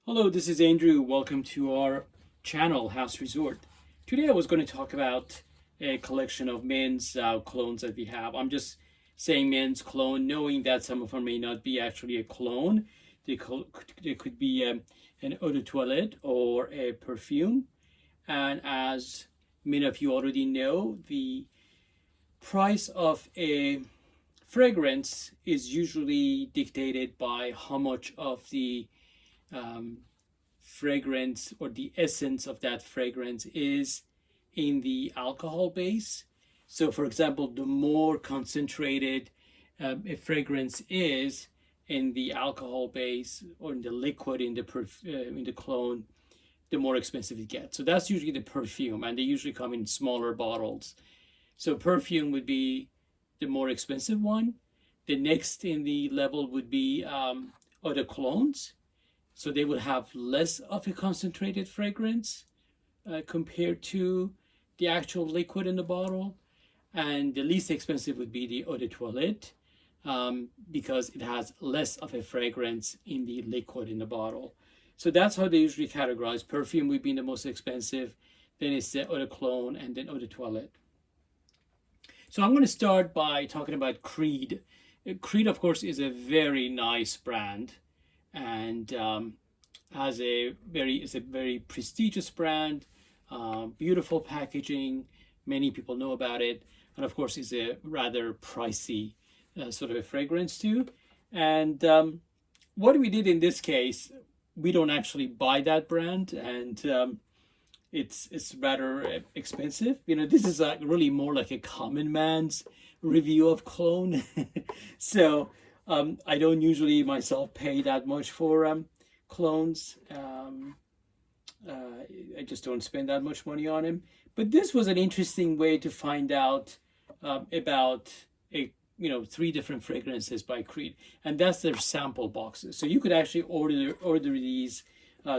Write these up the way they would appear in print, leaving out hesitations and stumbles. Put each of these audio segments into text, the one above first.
Hello, this is Andrew. Welcome to our channel, House Resort. Today I was going to talk about a collection of men's colognes that we have. I'm just saying men's cologne, knowing that some of them may not be actually a cologne. They could be an eau de toilette or a perfume. And as many of you already know, the price of a fragrance is usually dictated by how much of the um, fragrance or the essence of that fragrance is in the alcohol base. So, for example, the more concentrated a fragrance is in the alcohol base or in the liquid in the cologne, the more expensive it gets. So that's usually the perfume, and they usually come in smaller bottles. So perfume would be the more expensive one. The next in the level would be eau de colognes, so they would have less of a concentrated fragrance compared to the actual liquid in the bottle. And the least expensive would be the eau de toilette, because it has less of a fragrance in the liquid in the bottle. So that's how they usually categorize. Perfume would be the most expensive, then it's the eau de cologne, and then eau de toilette. So I'm going to start by talking about Creed. Creed, of course, is a very nice brand, and is a very prestigious brand, beautiful packaging. Many people know about it, and of course, is a rather pricey sort of a fragrance too. And what we did in this case, we don't actually buy that brand, and it's rather expensive. This is really more like a common man's review of cologne. So I don't usually myself pay that much for clones. I just don't spend that much money on him. But this was an interesting way to find out about three different fragrances by Creed, and that's their sample boxes. So you could actually order these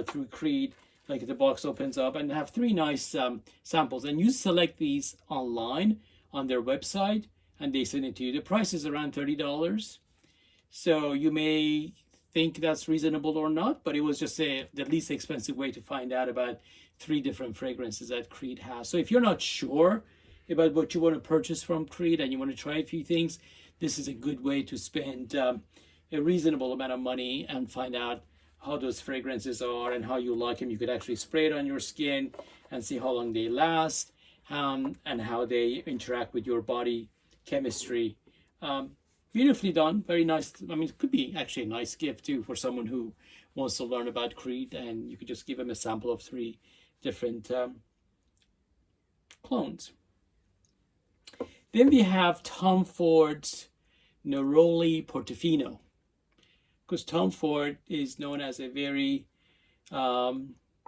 through Creed. Like the box opens up and have three nice samples, and you select these online on their website, and they send it to you. The price is around $30. So you may think that's reasonable or not, but it was just the least expensive way to find out about three different fragrances that Creed has. So if you're not sure about what you want to purchase from Creed and you want to try a few things, this is a good way to spend a reasonable amount of money and find out how those fragrances are and how you like them. You could actually spray it on your skin and see how long they last, and how they interact with your body chemistry. Beautifully done, very nice. I mean, it could be actually a nice gift too for someone who wants to learn about Creed, and you could just give them a sample of three different clones. Then we have Tom Ford's Neroli Portofino, because Tom Ford is known as a very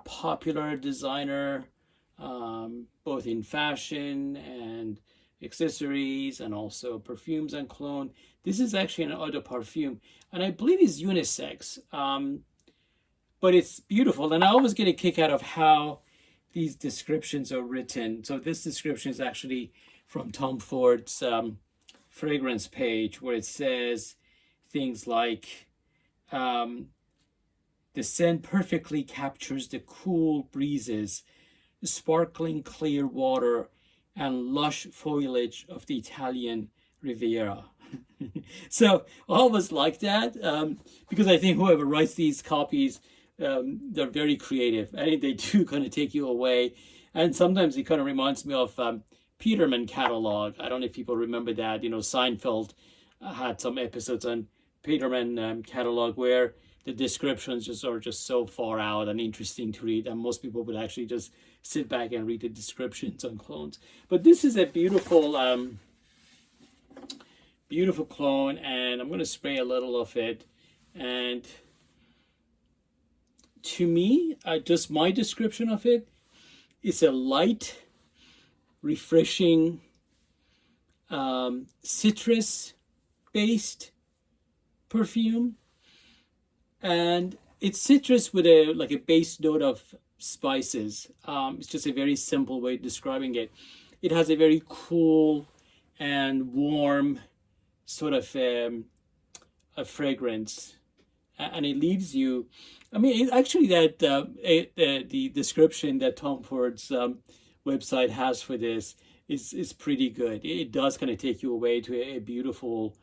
popular designer, both in fashion and accessories, and also perfumes and cologne. This is actually an eau de parfum, and I believe it's unisex, but it's beautiful. And I always get a kick out of how these descriptions are written. So this description is actually from Tom Ford's fragrance page, where it says things like, the scent perfectly captures the cool breezes, sparkling clear water, and lush foliage of the Italian Riviera. So I always like that, because I think whoever writes these copies, they're very creative. I think they do kind of take you away. And sometimes it kind of reminds me of Peterman catalog. I don't know if people remember that. Seinfeld had some episodes on Peterman catalog where the descriptions are just so far out and interesting to read, and most people would actually just sit back and read the descriptions on clones. But this is a beautiful beautiful clone, and I'm going to spray a little of it. And to me, just my description of it, it's a light, refreshing, citrus based perfume, and it's citrus with a base note of spices. It's just a very simple way of describing it. It has a very cool and warm sort of a fragrance, and it leaves you. I mean, actually, that the description that Tom Ford's website has for this is pretty good. It does kind of take you away to a beautiful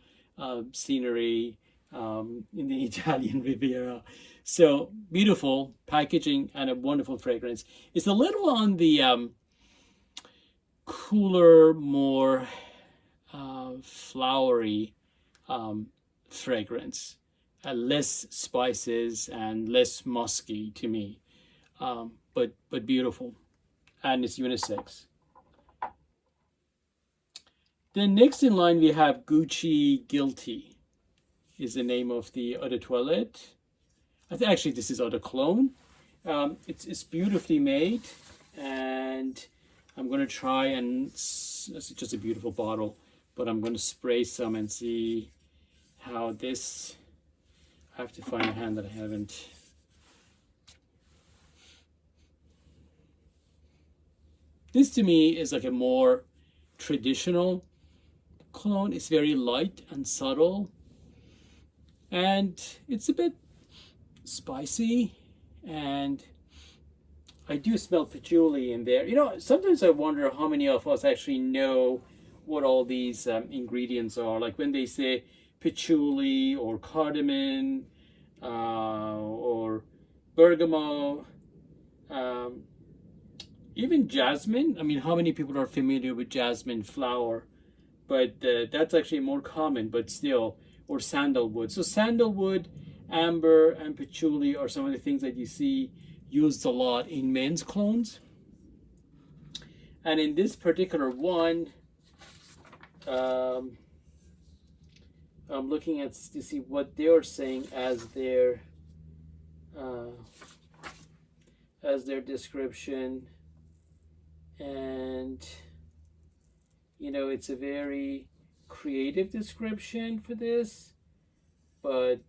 scenery in the Italian Riviera. So beautiful packaging and a wonderful fragrance. It's a little on the cooler, more flowery fragrance, less spices and less musky to me, but beautiful, and it's unisex. Then next in line we have Gucci Guilty, is the name of the Eau de Toilette. Actually this is Eau de Cologne. It's beautifully made, and I'm going to try and, this is just a beautiful bottle, but I'm going to spray some and see how this, I have to find a hand that I haven't. This to me is like a more traditional cologne. It's very light and subtle, and it's a bit spicy, and I do smell patchouli in there. You know, sometimes I wonder how many of us actually know what all these ingredients are. Like when they say patchouli or cardamom or bergamot, even jasmine. I mean, how many people are familiar with jasmine flower? But that's actually more common, but still, or sandalwood. So sandalwood, amber, and patchouli are some of the things that you see used a lot in men's colognes. And in this particular one, I'm looking at to see what they are saying as their description, and you know, it's a very creative description for this, but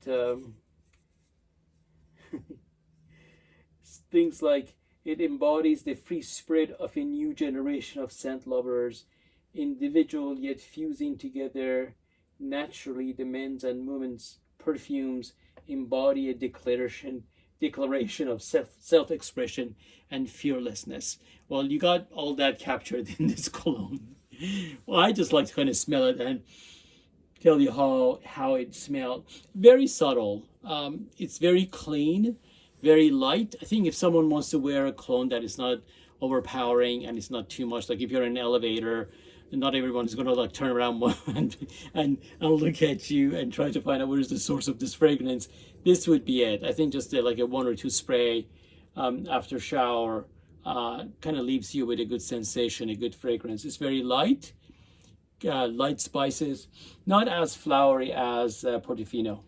things like it embodies the free spirit of a new generation of scent lovers, individual yet fusing together naturally. The men's and women's perfumes embody a declaration of self-expression and fearlessness. Well, you got all that captured in this cologne. Well, I just like to kind of smell it and tell you how it smelled. Very subtle. It's very clean, very light. I think if someone wants to wear a cologne that is not overpowering and it's not too much, like if you're in an elevator, not everyone is going to like turn around and look at you and try to find out where is the source of this fragrance. This would be it. I think just like a 1 or 2 spray after shower kind of leaves you with a good sensation, a good fragrance. It's very light, light spices, not as flowery as Portofino.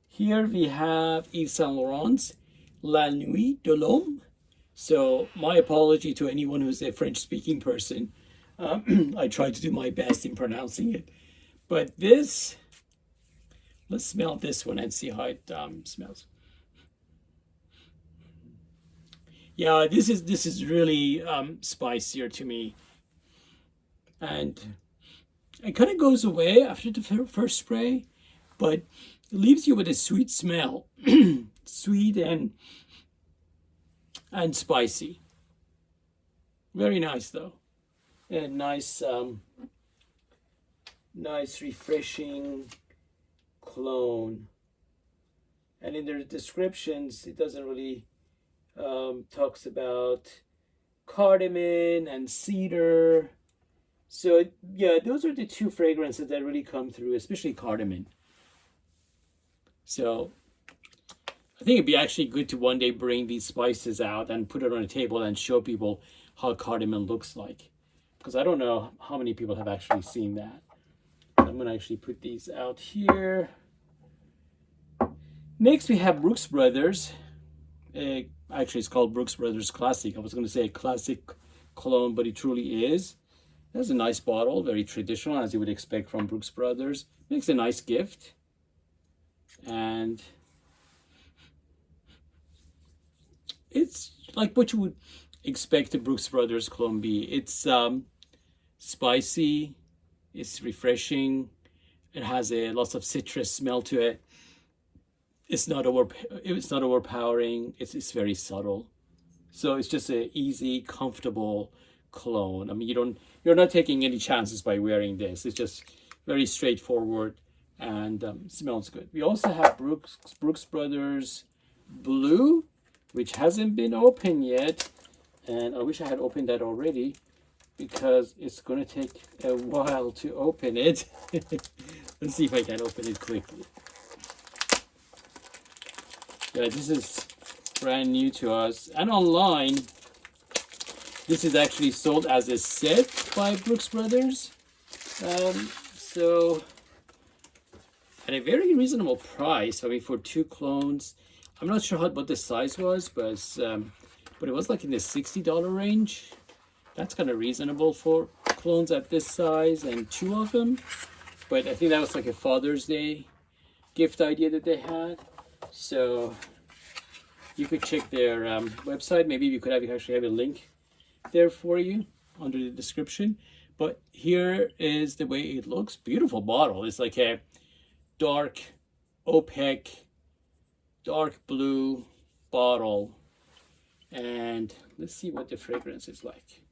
Here we have Yves Saint Laurent's La Nuit de L'Homme. So my apology to anyone who's a French-speaking person. I tried to do my best in pronouncing it. But this, let's smell this one and see how it smells. Yeah, this is really spicier to me. And it kind of goes away after the first spray, but it leaves you with a sweet smell. Sweet and spicy. Very nice though. A nice refreshing cologne. And in their descriptions, it doesn't really talks about cardamom and cedar. So yeah, those are the 2 fragrances that really come through, especially cardamom. So I think it'd be actually good to one day bring these spices out and put it on a table and show people how cardamom looks like, because I don't know how many people have actually seen that. I'm going to actually put these out here. Next we have Brooks Brothers. Actually, it's called Brooks Brothers Classic. I was going to say a classic cologne, but it truly is. That's a nice bottle, very traditional, as you would expect from Brooks Brothers. Makes a nice gift. And it's like what you would expect a Brooks Brothers cologne be. It's spicy, it's refreshing, It has a lots of citrus smell to it. It's not overpowering. It's very subtle. So it's just an easy, comfortable cologne. I mean, you're not taking any chances by wearing this. It's just very straightforward and smells good. We also have Brooks Brothers Blue, which hasn't been opened yet, and I wish I had opened that already because it's going to take a while to open it. Let's see if I can open it quickly. Yeah, this is brand new to us, and online this is actually sold as a set by Brooks Brothers, so at a very reasonable price. I mean, for 2 clones, I'm not sure what the size was, but it was like in the $60 range. That's kind of reasonable for clones at this size, and 2 of them. But I think that was like a Father's Day gift idea that they had. So you could check their website. Maybe we could actually have a link there for you under the description. But here is the way it looks. Beautiful bottle. It's like a dark opaque dark blue bottle, and let's see what the fragrance is like.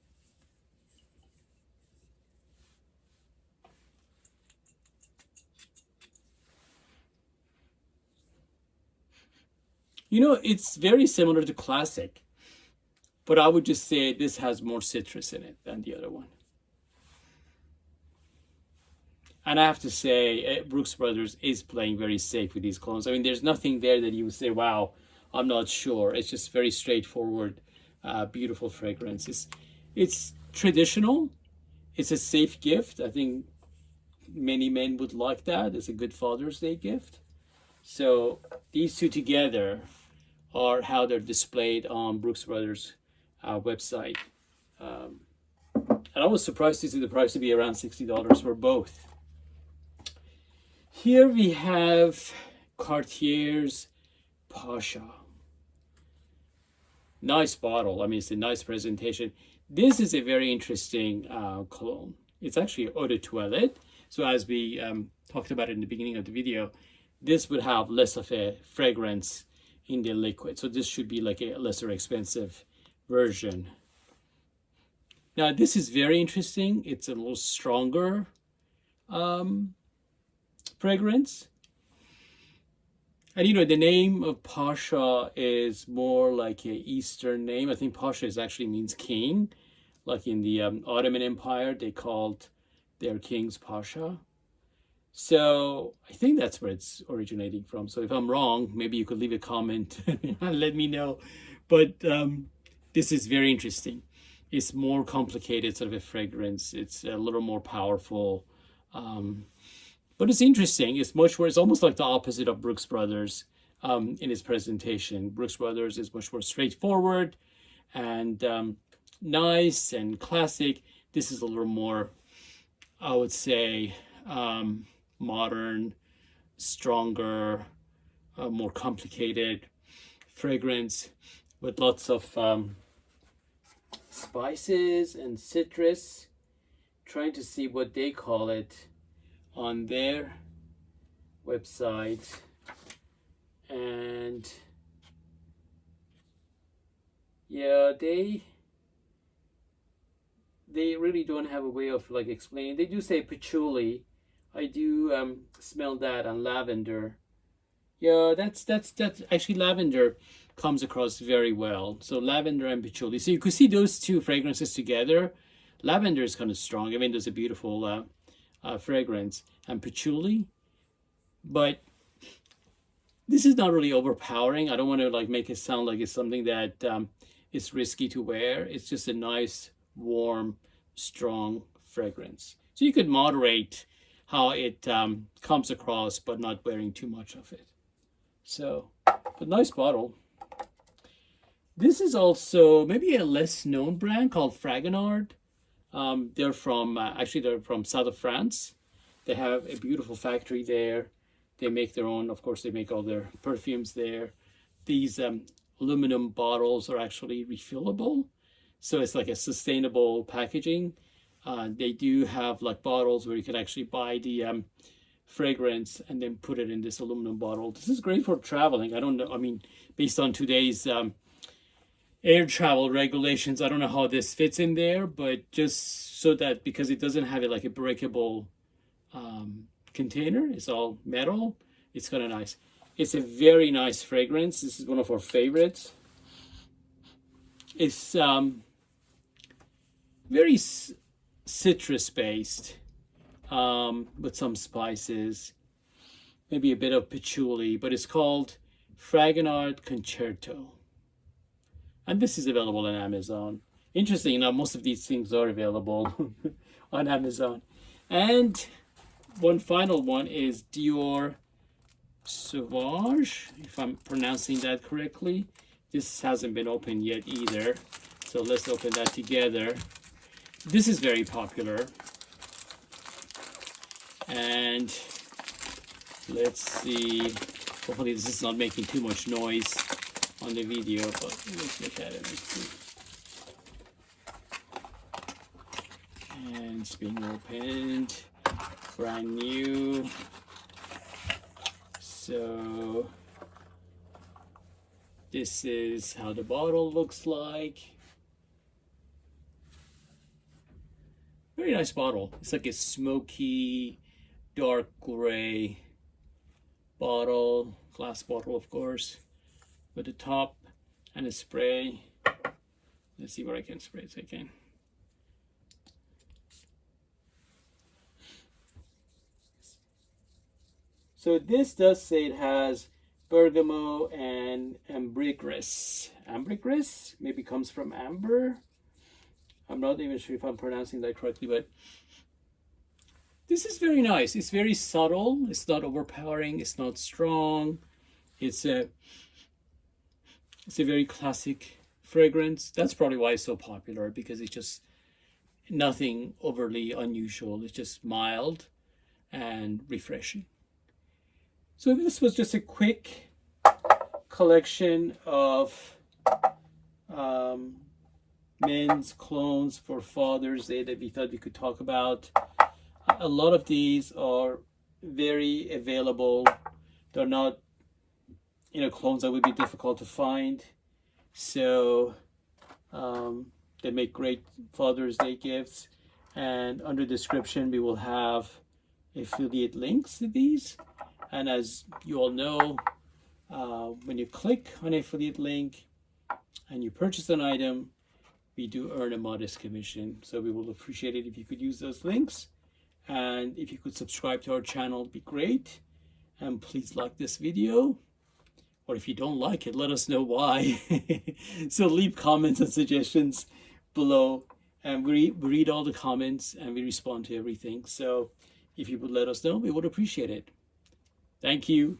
You know, it's very similar to Classic, but I would just say this has more citrus in it than the other one. And I have to say, Brooks Brothers is playing very safe with these clones. I mean, there's nothing there that you would say, wow, I'm not sure. It's just very straightforward, beautiful fragrance. It's traditional. It's a safe gift. I think many men would like that. It's a good Father's Day gift. So these two together are how they're displayed on Brooks Brothers website. And I was surprised to see the price to be around $60 for both. Here we have Cartier's Pasha. Nice bottle. I mean, it's a nice presentation. This is a very interesting cologne. It's actually eau de toilette. So as we talked about in the beginning of the video, this would have less of a fragrance in the liquid. So this should be like a lesser expensive version. Now, this is very interesting. It's a little stronger fragrance. And you know, the name of Pasha is more like an Eastern name. I think Pasha actually means king. Like in the Ottoman Empire, they called their kings Pasha. So I think that's where it's originating from. So if I'm wrong, maybe you could leave a comment and let me know. But this is very interesting. It's more complicated sort of a fragrance. It's a little more powerful. But it's interesting. It's much more, it's almost like the opposite of Brooks Brothers in its presentation. Brooks Brothers is much more straightforward and nice and classic. This is a little more, I would say, modern, stronger, more complicated fragrance with lots of spices and citrus. Trying to see what they call it on their website, and yeah, they really don't have a way of like explaining. They do say patchouli. I do smell that, and lavender. Yeah, that's actually lavender comes across very well. So lavender and patchouli. So you could see those two fragrances together. Lavender is kind of strong. I mean, there's a beautiful fragrance, and patchouli, but this is not really overpowering. I don't want to like make it sound like it's something that is risky to wear. It's just a nice, warm, strong fragrance. So you could moderate how it comes across, but not wearing too much of it. So, but nice bottle. This is also maybe a less known brand called Fargonard. They're from actually they're from south of France. They have a beautiful factory there. They make their own, of course, they make all their perfumes there. These aluminum bottles are actually refillable, so it's like a sustainable packaging. They do have like bottles where you can actually buy the fragrance and then put it in this aluminum bottle. This is great for traveling. I don't know, I mean, based on today's air travel regulations, I don't know how this fits in there, but just so that, because it doesn't have it like a breakable container, it's all metal, it's kind of nice. It's a very nice fragrance. This is one of our favorites. It's very citrus based, with some spices, maybe a bit of patchouli, but it's called Fargonard Concerto. And this is available on Amazon. Interesting enough, most of these things are available on Amazon. And one final one is Dior Sauvage, if I'm pronouncing that correctly. This hasn't been opened yet either, so let's open that together. This is very popular. And let's see, hopefully this is not making too much noise on the video, but let's look at it. Let's see. And it's being opened, brand new. So this is how the bottle looks like. Very nice bottle. It's like a smoky, dark gray bottle, glass bottle, of course, with the top and a spray. Let's see what I can spray it so I can. So this does say it has bergamot and ambergris. Ambergris maybe comes from amber. I'm not even sure if I'm pronouncing that correctly, but this is very nice. It's very subtle. It's not overpowering. It's not strong. It's a very classic fragrance. That's probably why it's so popular, because it's just nothing overly unusual. It's just mild and refreshing. So this was just a quick collection of men's colognes for Father's Day that we thought we could talk about. A lot of these are very available. They're not, colognes that would be difficult to find. So they make great Father's Day gifts. And under description, we will have affiliate links to these. And as you all know, when you click on an affiliate link and you purchase an item, we do earn a modest commission. So we will appreciate it if you could use those links. And if you could subscribe to our channel, it'd be great. And please like this video. Or if you don't like it, let us know why. So leave comments and suggestions below. And we read all the comments and we respond to everything. So if you would let us know, we would appreciate it. Thank you.